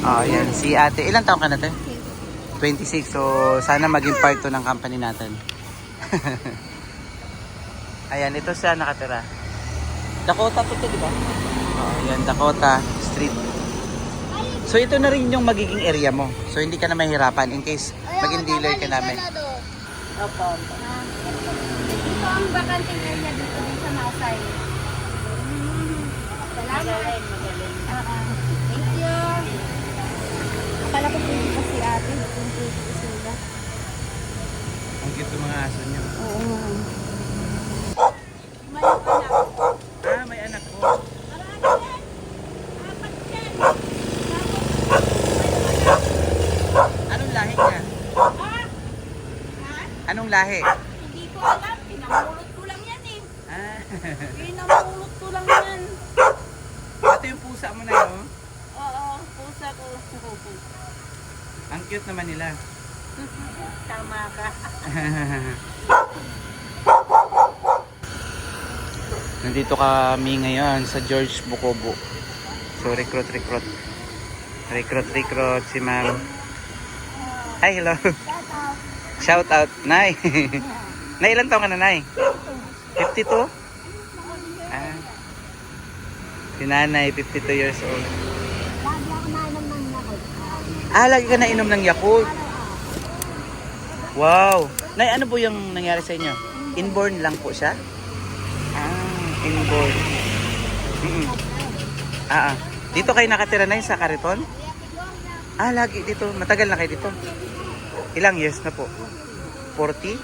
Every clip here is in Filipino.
Oh, yan. Si ate. Ilang taon ka na, te? 26. So, sana maging part to ng company natin. Ayan, ito siya nakatira. Dakota po ito, di ba? Oh, yan. Dakota Street. So, ito na rin yung magiging area mo. So, hindi ka na mahirapan in case maging dealer ka namin. Opo. Ito ang bakanting area dito din sa Masay. Salamat. Magaling. Thank you. Akala ko pwede pa si ate. Kung pwede pa sila. Ang cute yung mga aso niyo. Oo nga. May anak ko. Anong lahi niya? Anong lahi? Hindi ko alam. Pinamulot ko lang yan eh. Pinamulot ko lang yan. Ito yung pusa mo na yun. Oo, pusa ko. Ang cute naman nila. Tama ka. Nandito kami ngayon sa George Bukobo. So recruit si ma'am. Hi, hello. Shout out, Nay. Nay, ilan taon ka na, Nay? 52? Si Nanay, 52 years old. Lagi ka na inom ng Yakult. Wow. Nay, ano po yung nangyari sa inyo? Inborn lang po siya? Inborn. Dito kayo nakatira, Nay, sa Cariton? Lagi dito. Matagal na kayo dito. Ilang years na po? 40?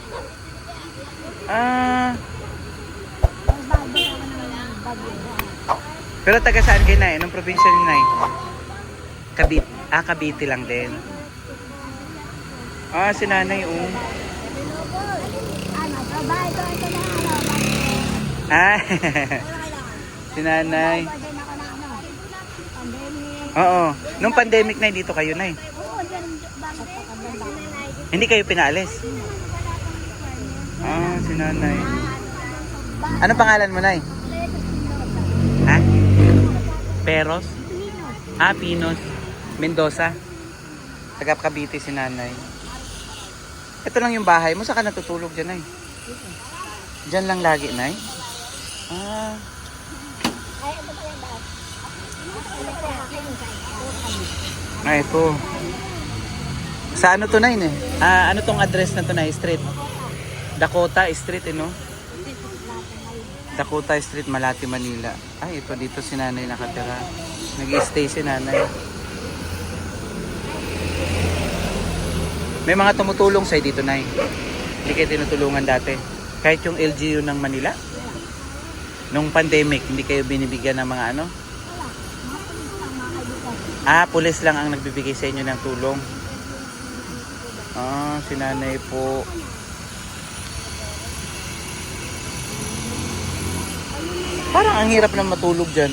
Pero taga saan kayo, Nay? Anong probinsya niyo, Nay? Cavite. Cavite lang din. Si Nanay, si Nanay. Oo. Nung pandemic, Nay, dito kayo, Nay. Hindi kayo pinaalis? Si Nanay. Ano pangalan mo, Nay? Peros? Pinos. Mendoza. Taga Cavite si Nanay. Ito lang yung bahay mo. Saan ka natutulog dyan, Nay? Dyan lang lagi, Nay? Ito. Sa ano to, Nay, eh? Ano tong address na to, Nay? Street? Dakota Street, no? Dakota Street, Malati, Manila. Ito dito si Nanay nakatira. Nag-i-stay si Nanay. May mga tumutulong sa'yo dito, Nay. Hindi kayo tinutulungan dati. Kahit yung LGU ng Manila. Nung pandemic, hindi kayo binibigyan ng mga ano? Pulis lang ang nagbibigay sa inyo ng tulong. Si Nanay po. Parang ang hirap na matulog dyan.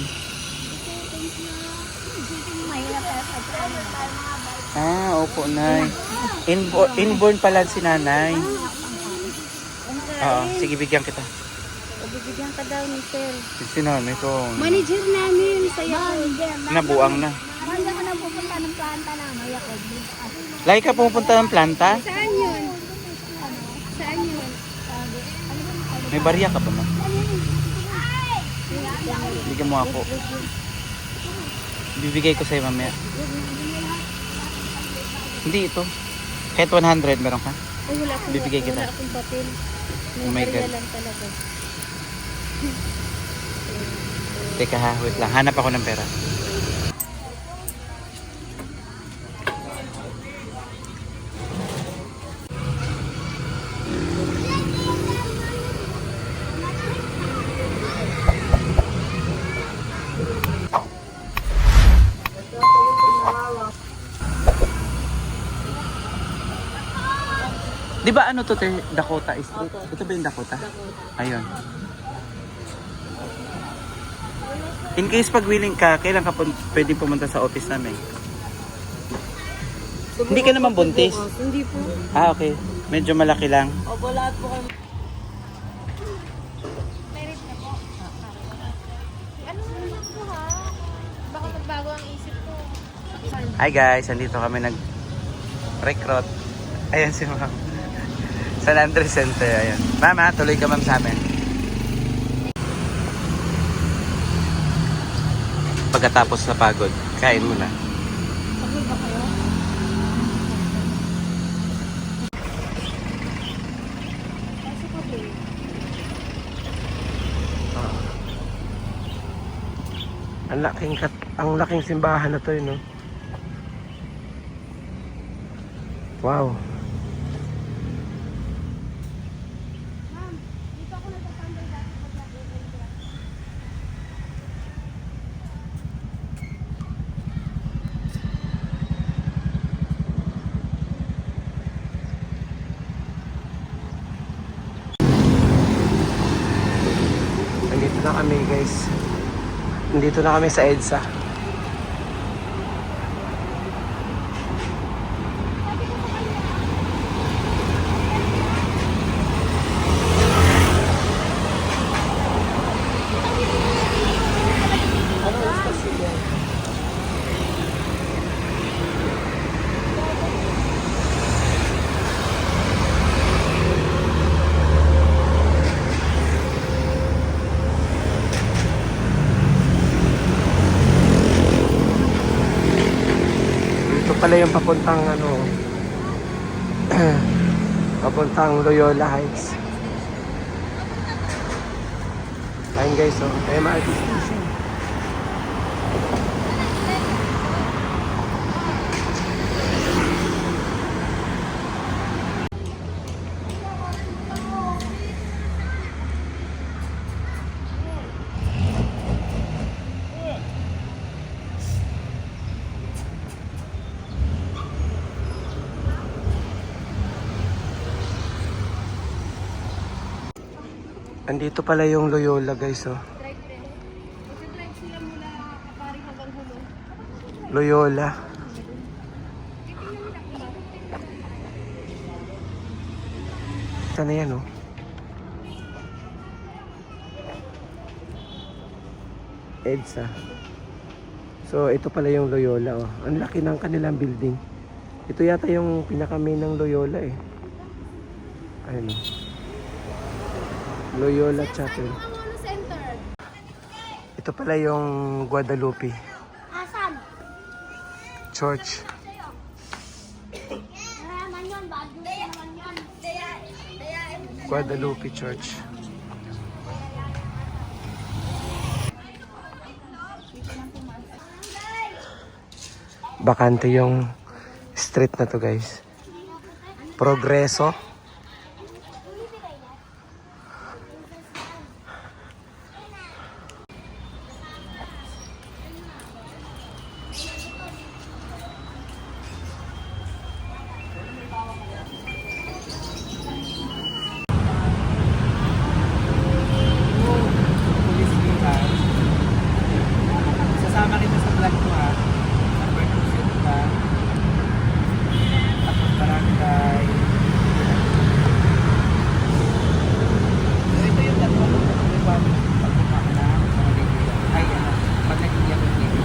Opo, Nay. Inborn pala si Nanay. Sige, bigyan kita. Bibigyan ka daw ni Sir. Si Nanay ko. Manager namin sa Nabuang na. Manda ka na pupunta ng planta na Yakob. Lagi ka pupunta ng planta? Saan yun? Saan yun? May barya ka pa, Ma? Bigyan mo ako. Bibigay ko sa'yo mamaya. Hindi ito. Kahit 100 meron ka? Wala akong Bibigay kita. Wala akong batil. Oh my God. Lang talaga. Teka ha, wait lang. Hanap ako ng pera. Di ba ano to, Dakota Street? Ito ba yung Dakota? Ayun. In case pag willing ka, kailan ka pwedeng pumunta sa office namin? Hindi ka naman buntis? Hindi po. Okay. Medyo malaki lang. Opo, lahat po kami. Ano naman po ha? Baka magbago ang isip ko. Hi guys, andito kami nag-recruit. Ayan si ma'am. San Andres Center, ayan. Mama, tuloy ka ma'am sa amin. Pagkatapos na pagod, kain muna. Sabi ba kayo? Kasi po Ang laking simbahan na to, no? Wow. Ma'am, dito ako nagtatambay dati pag nag-open. Nandito na kami, guys. Nandito na kami sa EDSA. Ito pala yung papuntang papuntang Loyola Heights. Ayun guys, oh, MRT station. Andito pala yung Loyola, guys, oh. Drive din. Mag-drive sila mula Kapari hanggang Hulo. Loyola. Sana yan, oh. EDSA. So, ito pala yung Loyola, oh. Ang laki ng kanilang building. Ito yata yung pinaka-main ng Loyola, eh. Ayun, oh. Loyola Chapel. Ang Ano Center? Ito pala yung Guadalupe Asan? Church. Naman yun, bago naman yun. Guadalupe Church. Bakante yung street na to, guys. Progreso. Sasama kita sa vlog ko ha. Number 2 set ka. Tapos barangay. So ito yung tatlo ng pagpunta ka na sa Maligaya. Ay ano, pag nag-iyak yung TV.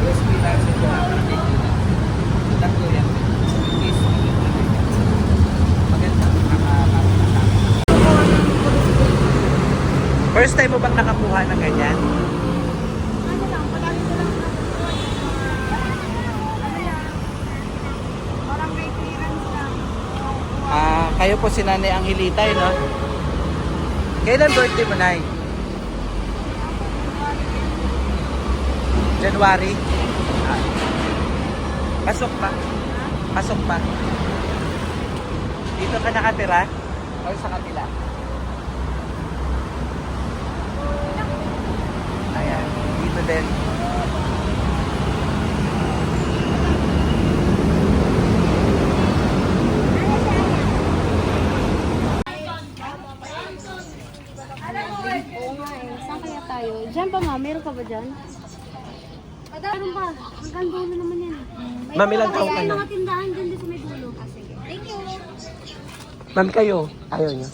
USB type sa barangay dito. Tatlo yan. In case maganda makakapita. First time mo bang nakakuha ng ganyan? Ano lang, palagi ko lang parang may clearance lang. Kayo po si Nanay Angelita, no? Kailan birthday mo, Nay? January? Pasok pa? Pasok pa? Dito ka nakatira? O sa kabila? Ayan, dito din. Oo nga eh. Saan kaya tayo? Diyan pa nga, meron ka ba dyan? Meron pa. Hanggang dulo naman yan. Ma'am, ilang taon ka May na? mga tindahan dyan din sa may dulo. Sige. Thank you. Ma'am, kayo? Ayaw nyo?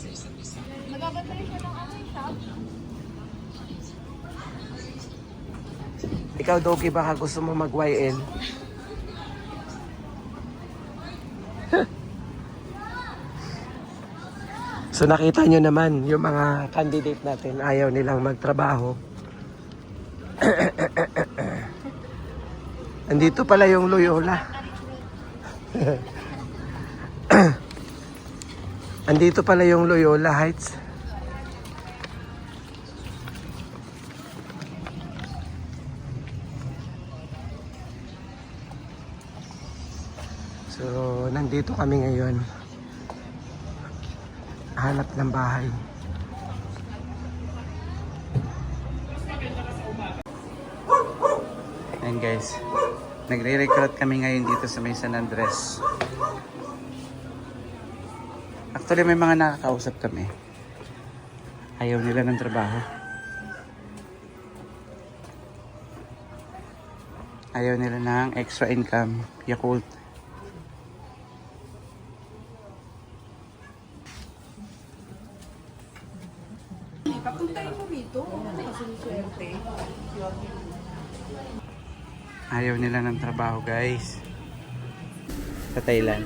Magbabatay siya ng aking shop. Ikaw, Dogi, baka gusto mo mag-YL? So nakita nyo naman yung mga candidate natin ayaw nilang magtrabaho. Andito pala yung Loyola. Andito pala yung Loyola Heights. So nandito kami ngayon. Hanap ng bahay. Ayan guys, nagre-recruit kami ngayon dito sa may San Andres. Actually may mga nakakausap kami. Ayaw nila ng trabaho. Ayaw nila ng extra income, Yakult. Papuntahin mo dito. Kasunswerte. Ayaw nila ng trabaho guys. Sa Thailand.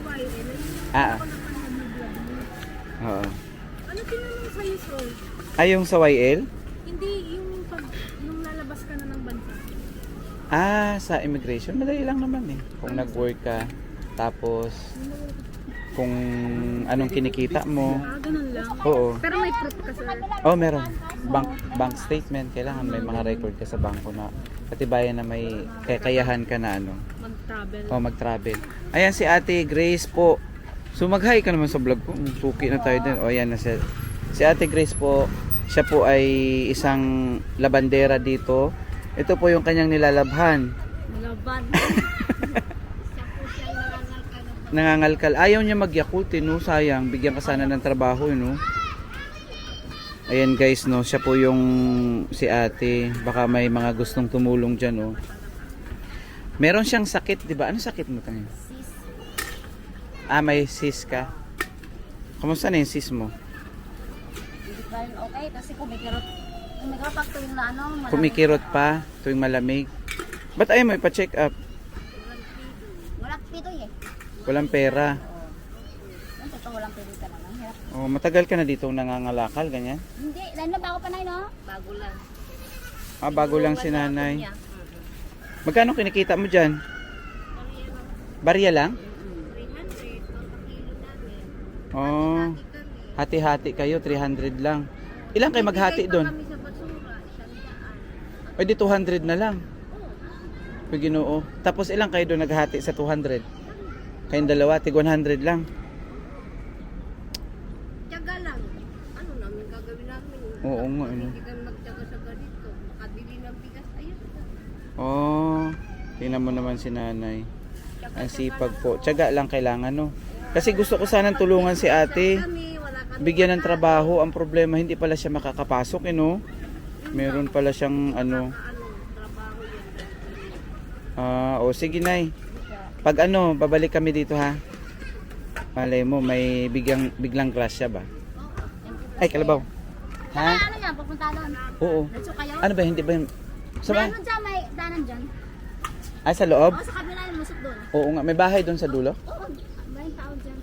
Oo. Ano tinanong sa'yo, sir? Ay, yung sa YL? Hindi, yung pag nung lalabas ka na ng bansa. Sa immigration, madali lang naman eh. Kung nag-work ka, tapos kung anong kinikita mo. Ganun lang. Oo. Pero may proof ka, sir. Oh, meron. Bank statement. Kailangan may mga record ka sa bangko na katibayan na may kakayahan ka na Mag-travel. mag-travel. Ayan si Ate Grace po. So mag-hi ka naman sa vlog ko. Suki na tayo din. O ayan na siya. Si Ate Grace po, siya po ay isang labandera dito. Ito po yung kanyang nilalabhan. Malaban. Nangangalkal. Ayaw niya mag-Yakult, no? Sayang. Bigyan ka sana ng trabaho, no? Ayan guys, no? Siya po yung si ate. Baka may mga gustong tumulong dyan, no? Meron siyang sakit, di ba? Ano sakit mo tayo? Sis. May sis ka. Kamusta na yung sis mo? Hindi pa rin okay. Kasi kumikirot. Kumikirot tuwing na ano. Malamig. Kumikirot pa tuwing malamig. Ba't ayaw mo ipa-check up? Walang pito eh. Walang pera. Yung totoo walang pito ka naman. Hirap. Oh, matagal ka na dito nangangalakal, ganyan? Hindi. Dahil na bago pa na no? Bago lang. Bago lang si nanay. Magkano kinikita mo dyan? Barya lang? 300. Oh, hati-hati kayo, 300 lang. Ilan kayo maghati doon? Kami sa basura. 100. Pwede 200 na lang. Pag Ginoo. Tapos ilang kayo doon naghati sa 200? Kayong dalawa, tig 100 lang. Tiyaga lang. Ano namin gagawin namin? Oo nga, ano. Hindi kami magtiyaga sa ganito. Makabili ng bigas. Ayun. Oh, tingnan mo naman si nanay. Ang sipag po. Tiyaga lang kailangan, no? Kasi gusto ko sanang tulungan si ate. Kami, wala kami. Bigyan ng trabaho. Ang problema, hindi pala siya makakapasok, no? Meron pala siyang, ano. Trabaho yan. Sige, nay. Pag babalik kami dito, ha? Malay mo, may biglang crush siya ba? Ay, kalabaw. Ha? Ano yan? Pupunta doon. Oo. Let's kayo? Ano ba, hindi ba yun? Sa May ba? ano dyan? May danan dyan. Ay, sa loob? O, sa kabila yung musok doon. Oo nga, may bahay doon sa dulo? Oo. May tao dyan.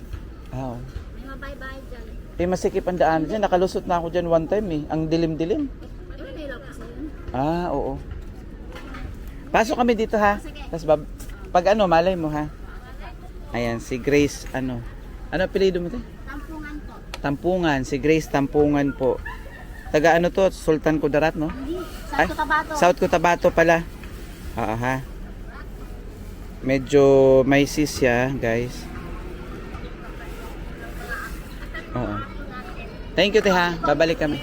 Oo. May mabay-bay dyan. Masikip ang daan dyan. Nakalusot na ako dyan one time eh. Ang dilim-dilim. Ano may lock kasi yun? Oo. Pasok kami dito ha. Tapos pag malay mo ha. Ayan, si Grace, ano apelyido mo tayo? Tampungan po. Tampungan, si Grace Tampungan po. Taga to, Sultan Kudarat, no? Hindi. Ay, Sa Cotabato. South Cotabato pala. Ha. Medyo may sis siya, guys. Oo. Thank you, te ha. Babalik kami.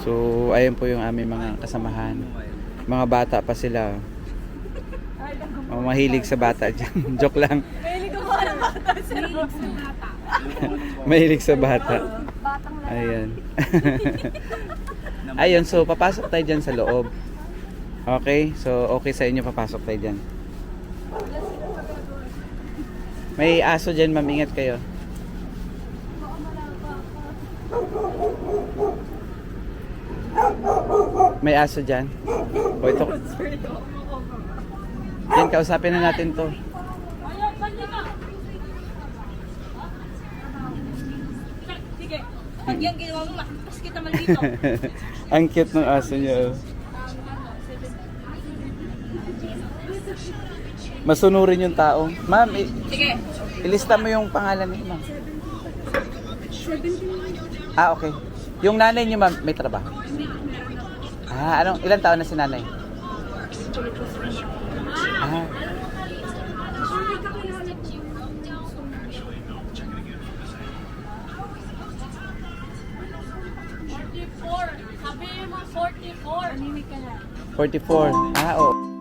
So, ayun po yung aming mga kasamahan. Mga bata pa sila. Mahilig sa bata dyan. Joke lang. Mahilig ako ng bata. Mahilig sa bata. Mahilig sa bata. Batang lang. Ayan. Ayun, so papasok tayo dyan sa loob. Okay? So, okay sa inyo papasok tayo dyan. May aso dyan, ma'am. Ingat kayo. May aso dyan. O ito. Ayan, kausapin na natin to. Sige. Pag yung ginawa mo, makikita kita man dito. Ang cute ng aso niya. Oh. Masunurin yung tao. Ma'am, Sige. ilista mo yung pangalan niyo, ma'am. Ah, okay. Yung nanay niyo, ma'am, may trabaho? Ah, ilang taon na si nanay? Ah. Sabi mo 44. Animic ka na. 44. Ah, oo.